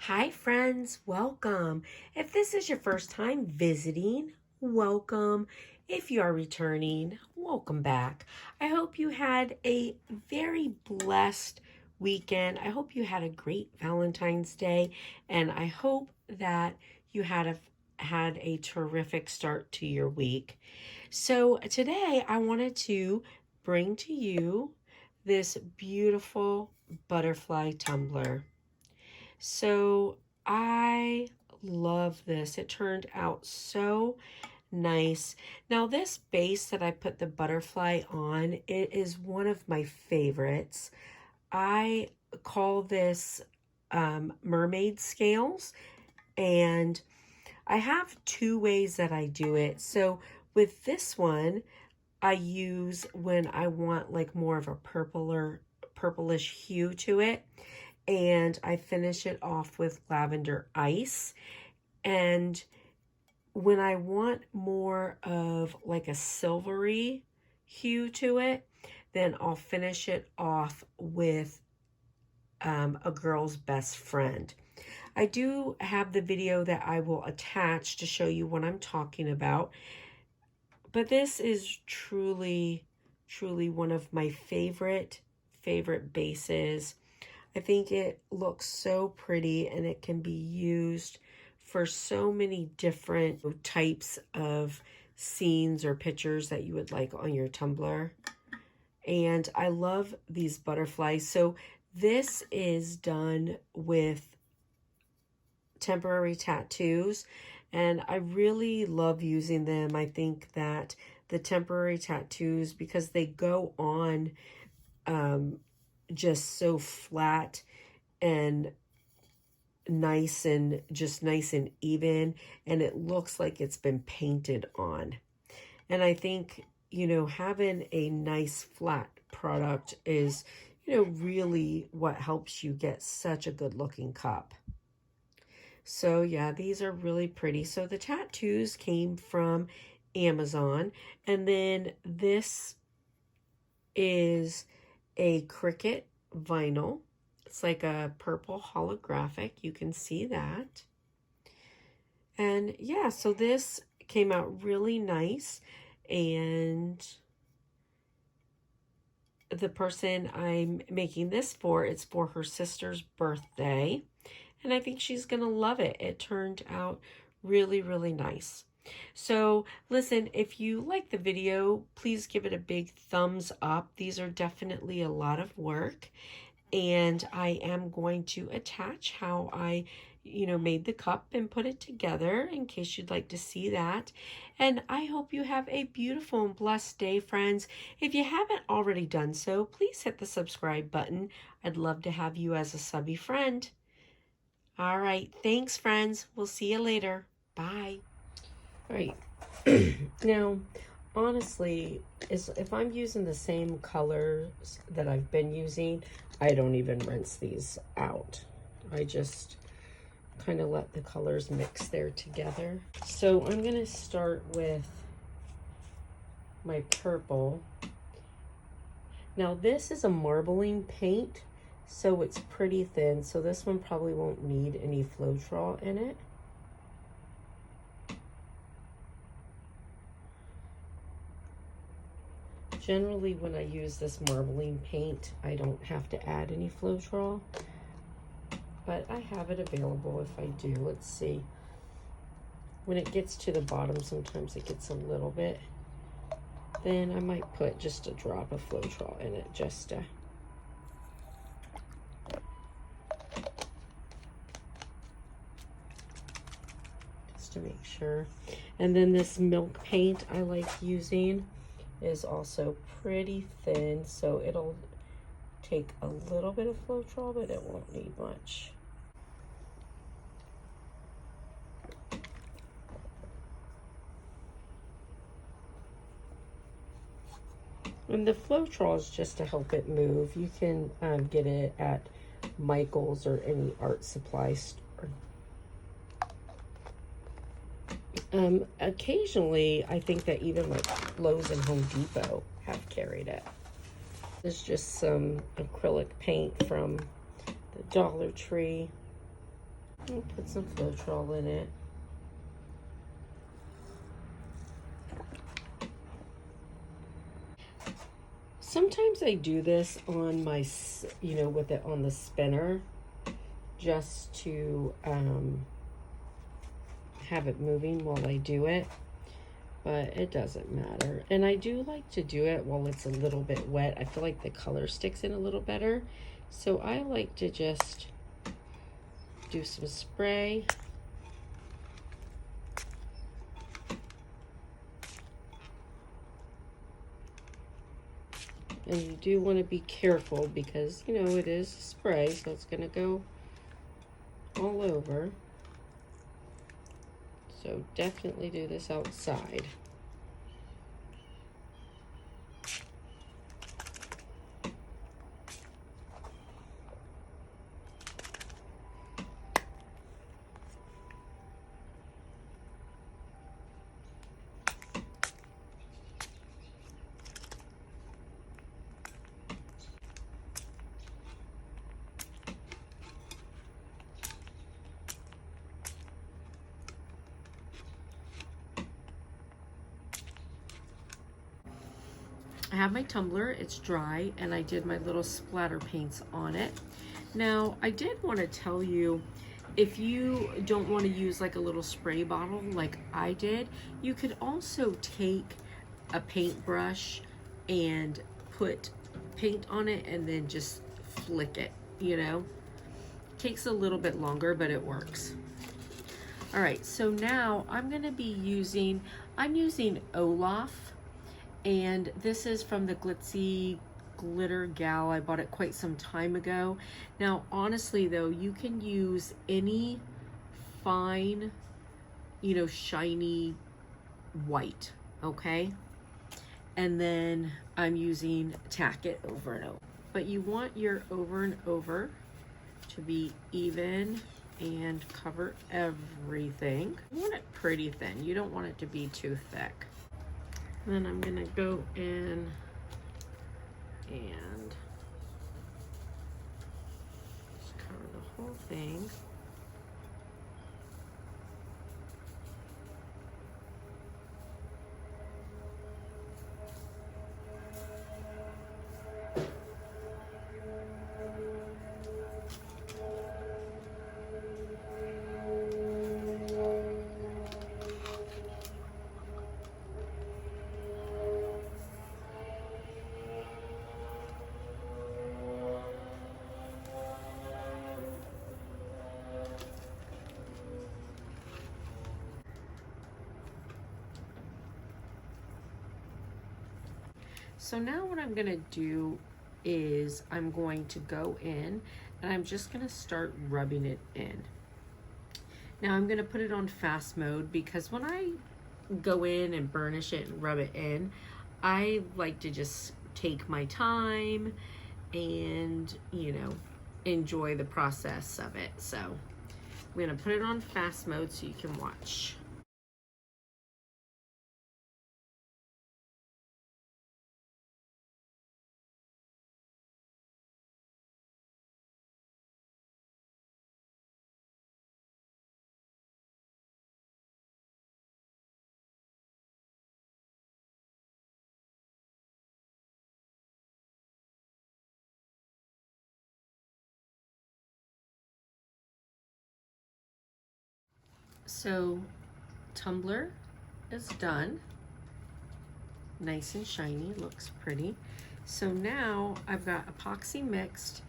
Hi friends, welcome. If this is your first time visiting, welcome. If you are returning, welcome back. I hope you had a very blessed weekend. I hope you had a great Valentine's Day, and I hope that you had a terrific start to your week. So today I wanted to bring to you this beautiful butterfly tumbler. So I love this. It turned out so nice. Now this base that I put the butterfly on, it is one of my favorites. I call this Mermaid Scales, and I have two ways that I do it. So with this one, I use when I want like more of a purplish hue to it, and I finish it off with lavender ice. And when I want more of like a silvery hue to it, then I'll finish it off with a girl's best friend. I do have the video that I will attach to show you what I'm talking about, but this is truly one of my favorite bases. I think it looks so pretty, and it can be used for so many different types of scenes or pictures that you would like on your tumbler. And I love these butterflies. So this is done with temporary tattoos, and I really love using them. I think that the temporary tattoos, because they go on just so flat and nice and even, and it looks like it's been painted on. And I think, having a nice flat product is, really what helps you get such a good looking cup. So yeah, these are really pretty. So the tattoos came from Amazon, and then this is a cricket vinyl. It's like a purple holographic. You can see that. And yeah, so this came out really nice. And the person I'm making this for, it's for her sister's birthday. And I think she's going to love it. It turned out really, really nice. So listen, if you like the video, please give it a big thumbs up. These are definitely a lot of work, and I am going to attach how I made the cup and put it together in case you'd like to see that. And I hope you have a beautiful and blessed day, friends. If you haven't already done so, please hit the subscribe button. I'd love to have you as a subby friend. All right, thanks, friends. We'll see you later. Bye. All right. Now, honestly, if I'm using the same colors that I've been using, I don't even rinse these out. I just kind of let the colors mix there together. So I'm going to start with my purple. Now this is a marbling paint, so it's pretty thin. So this one probably won't need any Floetrol in it. Generally, when I use this marbling paint, I don't have to add any Floetrol, but I have it available if I do. Let's see. When it gets to the bottom, sometimes it gets a little bit. Then I might put just a drop of Floetrol in it just to make sure. And then this milk paint I like using is also pretty thin, so it'll take a little bit of Floetrol, but it won't need much. And the Floetrol is just to help it move. You can get it at Michael's or any art supply store. Occasionally, I think that even like Lowe's and Home Depot have carried it. There's just some acrylic paint from the Dollar Tree. I'll put some Floetrol in it. Sometimes I do this on my, with it on the spinner, just to have it moving while I do it, but it doesn't matter. And I do like to do it while it's a little bit wet. I feel like the color sticks in a little better. So I like to just do some spray. And you do want to be careful because, it is spray, so it's going to go all over. So definitely do this outside. I have my tumbler, it's dry, and I did my little splatter paints on it. Now, I did want to tell you, if you don't want to use like a little spray bottle like I did, you could also take a paintbrush and put paint on it and then just flick it, Takes a little bit longer, but it works. All right, so now I'm using Olaf. And this is from the Glitzy Glitter Gal. I bought it quite some time ago. Now, honestly though, you can use any fine, shiny white, okay? And then I'm using Tack It over and over. But you want your over and over to be even and cover everything. You want it pretty thin. You don't want it to be too thick. Then I'm gonna go in and just cover the whole thing. So now what I'm gonna do is I'm going to go in and I'm just gonna start rubbing it in. Now I'm gonna put it on fast mode because when I go in and burnish it and rub it in, I like to just take my time and, enjoy the process of it. So I'm gonna put it on fast mode so you can watch. So Tumbler is done. Nice and shiny, looks pretty. So now I've got epoxy mixed,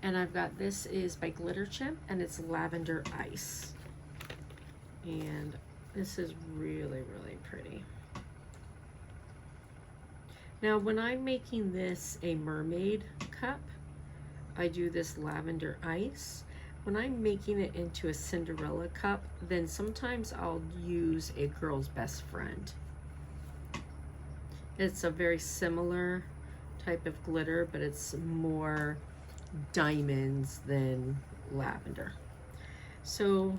and I've got, this is by Glitter Chimp, and it's lavender ice. And this is really, really pretty. Now when I'm making this a mermaid cup, I do this lavender ice. When I'm making it into a Cinderella cup, then sometimes I'll use a girl's best friend. It's a very similar type of glitter, but it's more diamonds than lavender. So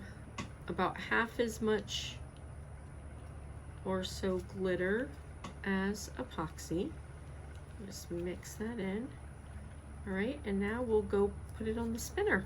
about half as much or so glitter as epoxy. Just mix that in. All right, and now we'll go put it on the spinner.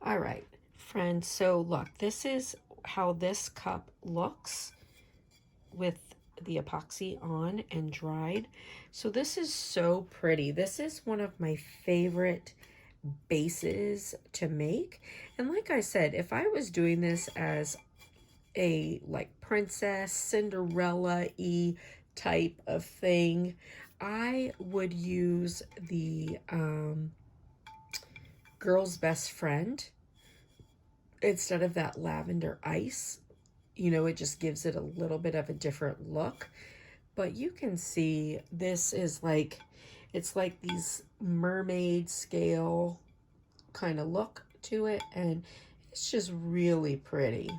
All right, friends, so look, this is how this cup looks with the epoxy on and dried. So this is so pretty. This is one of my favorite bases to make. And like I said, if I was doing this as a like princess Cinderella-y type of thing, I would use the Girl's Best Friend instead of that lavender ice. You know, it just gives it a little bit of a different look. But you can see this is like, it's like these mermaid scale kind of look to it, and it's just really pretty.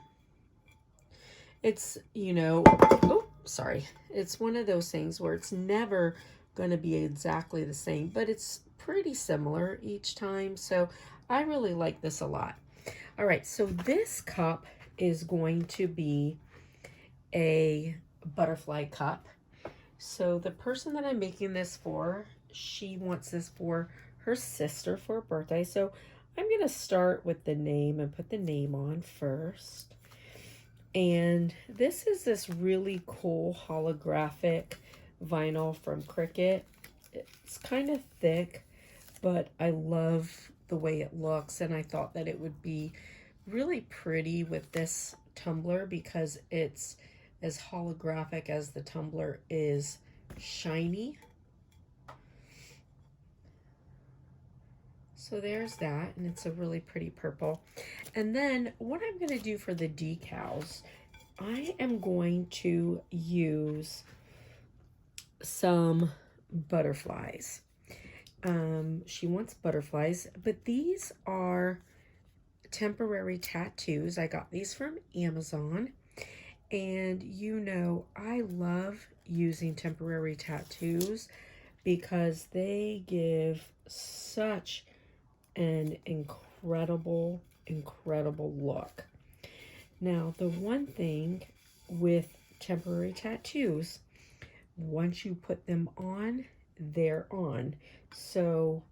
It's, you know, oh, sorry. It's one of those things where it's never going to be exactly the same, but it's pretty similar each time. So I really like this a lot. All right, so this cup is going to be a butterfly cup. So the person that I'm making this for, she wants this for her sister for her birthday. So I'm going to start with the name and put the name on first. And this is this really cool holographic vinyl from Cricut. It's kind of thick, but I love the way it looks, and I thought that it would be really pretty with this tumbler because it's as holographic as the tumbler is shiny. So there's that, and it's a really pretty purple. And then what I'm going to do for the decals, I am going to use some butterflies. She wants butterflies, but these are temporary tattoos. I got these from Amazon, and you know I love using temporary tattoos because they give such an incredible look. Now, the one thing with temporary tattoos, once you put them on, they're on. So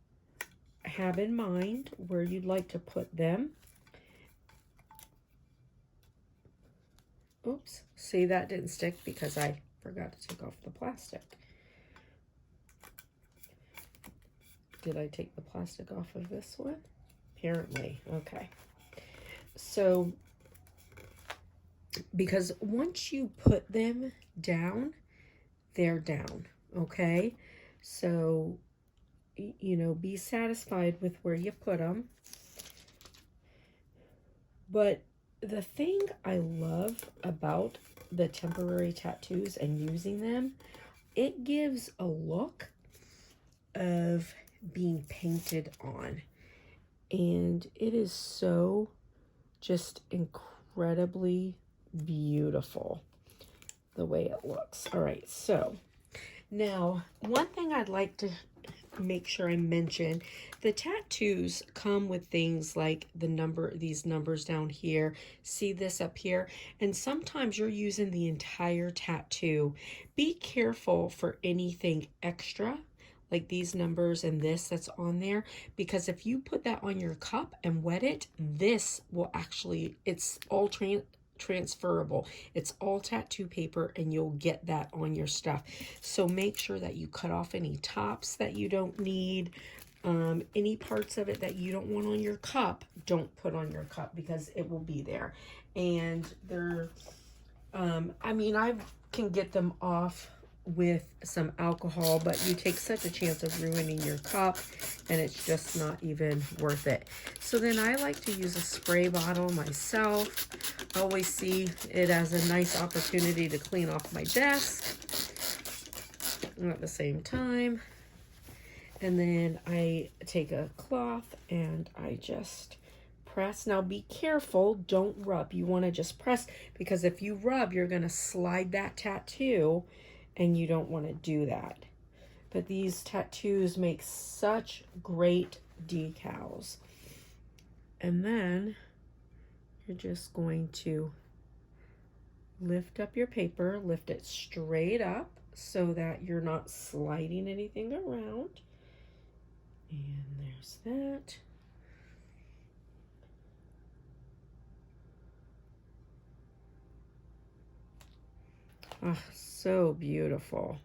have in mind where you'd like to put them. Oops, see, that didn't stick because I forgot to take off the plastic. Did I take the plastic off of this one? Apparently, okay. So, because once you put them down, they're down, okay? So, you know, be satisfied with where you put them. But the thing I love about the temporary tattoos and using them, it gives a look of being painted on. And it is so just incredibly beautiful the way it looks. All right, so now one thing I'd like to make sure I mention, the tattoos come with things like these numbers down here, see this up here, and sometimes you're using the entire tattoo. Be careful for anything extra like these numbers and this that's on there, because if you put that on your cup and wet it, this will actually, it's all transferable. It's all tattoo paper, and you'll get that on your stuff. So make sure that you cut off any tops that you don't need. Any parts of it that you don't want on your cup, don't put on your cup because it will be there. And they're, I mean, I can get them off with some alcohol, but you take such a chance of ruining your cup, and it's just not even worth it. So then I like to use a spray bottle myself. I always see it as a nice opportunity to clean off my desk at the same time. And then I take a cloth and I just press. Now be careful, don't rub. You want to just press, because if you rub, you're going to slide that tattoo, and you don't want to do that. But these tattoos make such great decals. And then you're just going to lift up your paper, lift it straight up so that you're not sliding anything around. And there's that. Oh, so beautiful.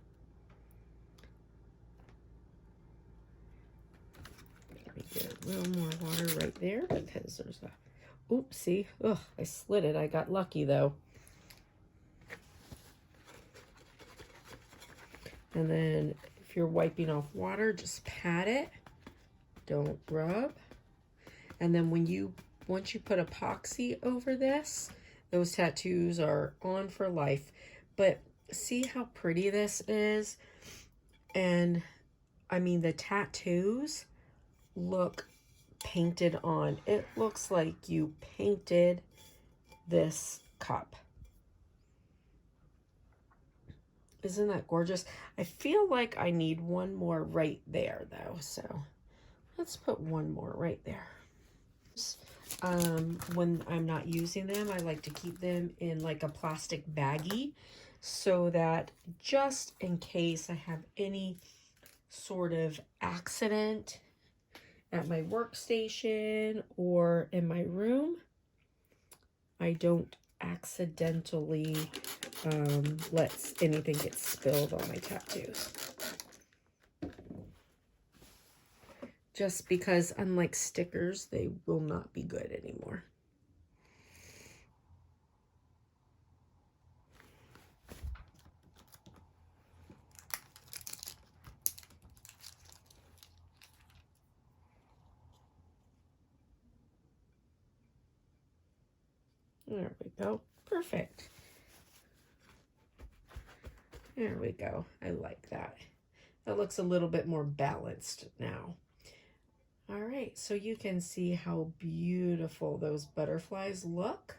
Let me get a little more water right there because there's a, oops, see, ugh, I slid it. I got lucky though. And then if you're wiping off water, just pat it. Don't rub. And then once you put epoxy over this, those tattoos are on for life. But see how pretty this is? And I mean, the tattoos look painted on. It looks like you painted this cup. Isn't that gorgeous? I feel like I need one more right there though, so let's put one more right there. When I'm not using them, I like to keep them in like a plastic baggie so that just in case I have any sort of accident at my workstation or in my room, I don't accidentally let anything get spilled on my tattoos. Just because, unlike stickers, they will not be good anymore. There we go. Perfect. There we go. I like that. That looks a little bit more balanced now. All right, so you can see how beautiful those butterflies look.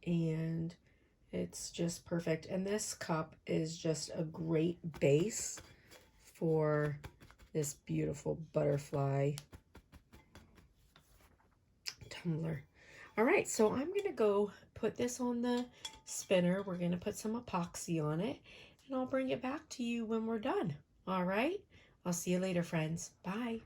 And it's just perfect. And this cup is just a great base for this beautiful butterfly tumbler. All right, so I'm gonna go put this on the spinner. We're gonna put some epoxy on it, and I'll bring it back to you when we're done. All right, I'll see you later, friends. Bye.